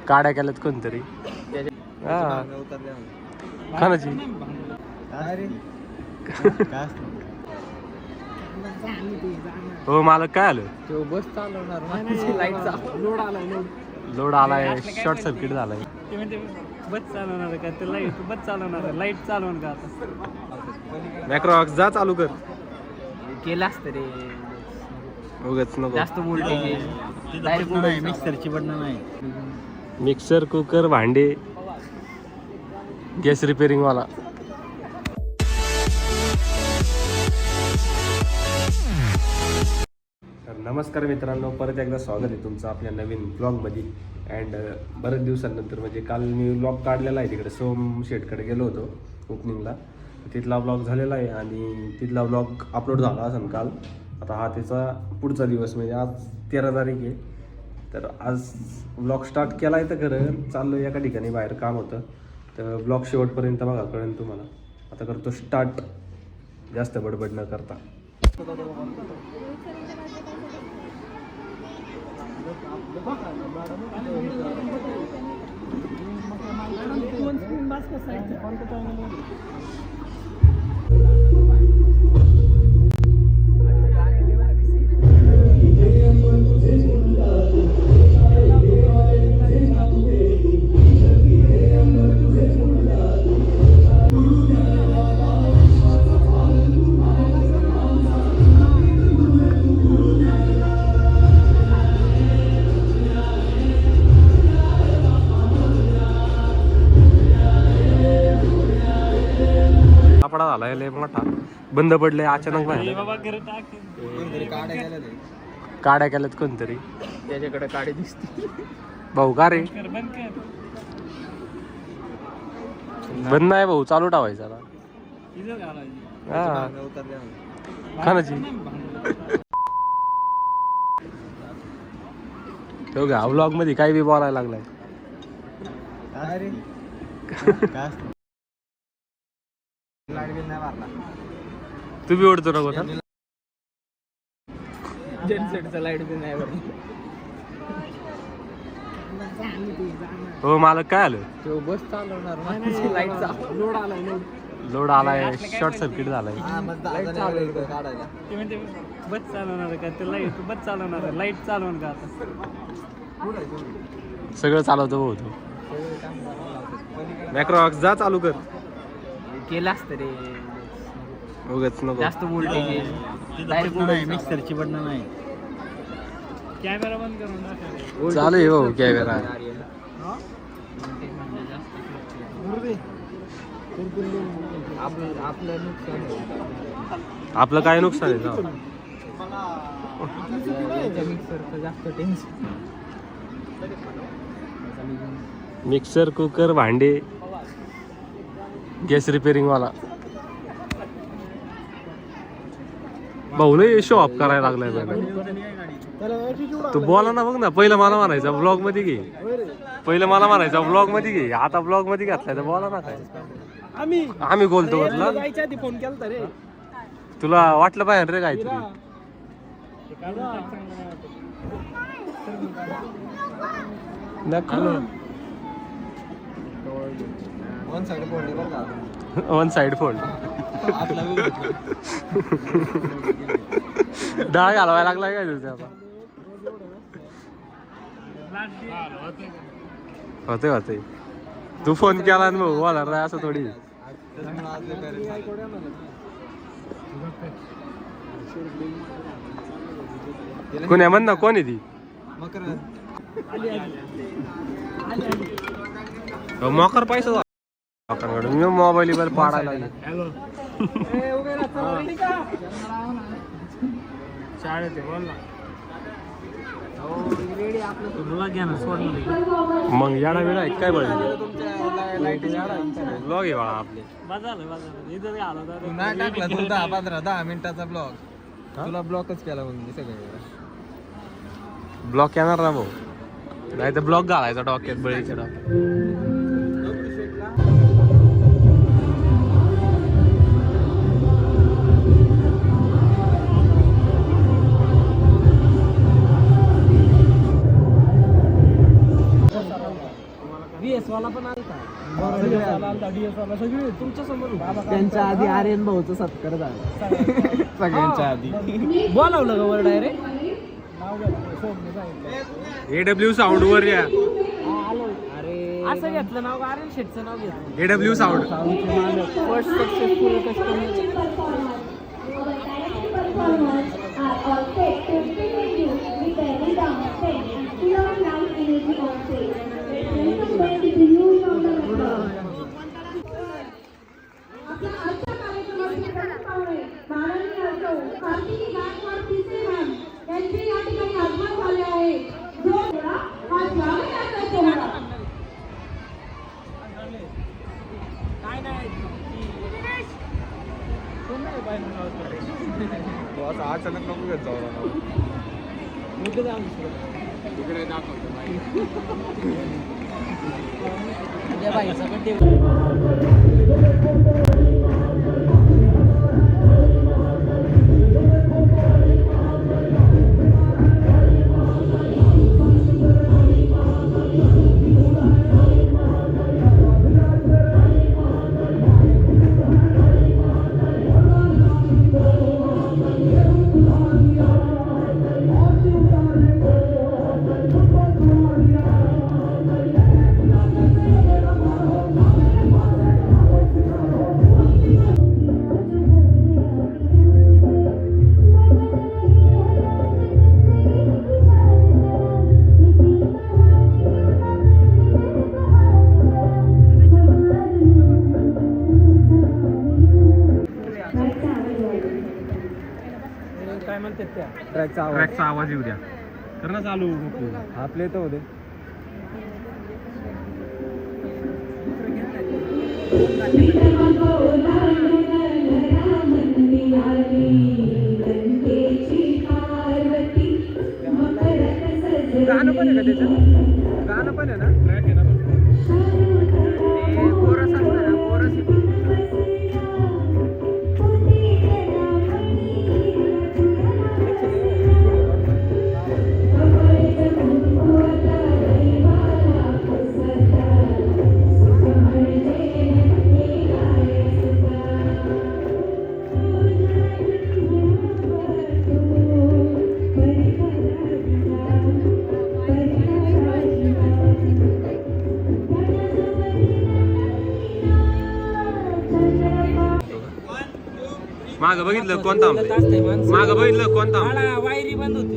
काड्या केल्यात कोणतरी खानाची हो मालक काय आलं बस चालवणार लोड आलाय शॉर्ट सर्किट झालाय बस चालवणार का ते लाईट बस चालवणार लाईट चालवून का आता मॅक्रॉक्स जा चालू कर केलं असतं रे उगाच नको जास्त वोल्टेज मिक्सरची बटन नाही मिक्सर कुकर भांडे गॅस रिपेरिंग वाला नमस्कार मित्रांनो, परत एकदा स्वागत आहे तुमचं आपल्या नवीन ब्लॉगमध्ये. अँड बरेच दिवसांनंतर म्हणजे काल मी ब्लॉग काढलेला आहे तिकडे सोम शेटकडे गेलो होतो ओपनिंगला. तिथला ब्लॉग झालेला आहे आणि तिथला ब्लॉग अपलोड झाला असेल काल. आता हा त्याचा पुढचा दिवस म्हणजे आज 13 तारीख आहे. तर आज ब्लॉग स्टार्ट केला आहे तर खरं चाललो एका ठिकाणी बाहेर काम होतं. तर ब्लॉग शेवटपर्यंत बघा कळेल तुम्हाला. आता करतो स्टार्ट जास्त बडबड न करता. कपडा झालाय लय मोठा, बंद पडले अचानक. काड्या केल्यात कोणतरी, त्याच्याकडे काडी दिसते. भाऊ का रे बंद नाही भाऊ, चालू ठेवायचा खानाची. तो घ्या व्लॉग मध्ये काही बी बोलायला लागलाय. तू बी ओढतो नको ना. जनसेटचा लाईट बी नाही हो मालक काय आलं तो बस चालवणार लाईटचा लोड आलाय लोड आलाय शॉर्ट सर्किट झालाय. बस चालवणार का ते लाईट बस चालवणार लाईट चालवून का आता सगळं चालवतो भाऊ तो. मॅक्रॉक्स जा चालू कर. केलं असतं रे उगाच नको जास्त वोल्टेज डायरेक्ट मिक्सरची बटन नाही. कॅमेरा बंद करून टाका. चालू आहे भाऊ कॅमेरा. आपलं नुकसान आपलं काय नुकसान आहे जाऊ. मिक्सरचं जास्त टेन्शन. मिक्सर कुकर भांडे गॅस रिपेरिंग वाला भाऊ लय शो ऑफ करायला लागलाय. तू बोला ना बघ ना. पहिलं मला म्हणायचा ब्लॉग मध्ये घे, पहिलं मला म्हणायचा ब्लॉग मध्ये घे, आता ब्लॉग मध्ये घातलाय तर बोला ना. काय आम्ही बोलतो म्हटलं फोन केला रे. तुला वाटलं पाहिजे रे काय तरी. वन साइड फोल्ड डाळ घालवायला लागलाय काय तुझ्या आता. होते होते तू फोन केला ना भाऊ बोला रे असं थोडी. कोणी म्हण ना कोण आहे ती मकर पैसा मी मोबाईल पाडायला मग याडा वेळा आहे काय बळ ब्लॉग आहे बाळा आपले. 10-15 मिनिटाचा ब्लॉग तुला ब्लॉकच केला म्हणून मी सगळं. ब्लॉक येणार ना भाऊ, नाही तर ब्लॉक घालायचा डॉक्यात, बळीच्या डॉक्यात. त्यांच्या आधी आर्यन भाऊचा सत्कार झाला. सगळ्यांच्या आधी बोलावलं का वर डायरेक्ट. AW साऊंड वर या. असं घेतलं नाव का आर्यन शेटचं नाव घेतलं. AW sound. First successful customer. अचानक नको घेत जाऊ. तिकडे दाखवतो काय म्हणतात त्या ट्रॅकचा आवाज येऊ द्या. कर ना चालू आपले तर होते. गाणं पण आहे का त्याच्यात? गाणं पण आहे ना? ट्रॅक आहे ना. ते कोरस असतं ना, कोरस. माग बघितलं कोणता माग बघितलं कोणता वायरी बंद होती.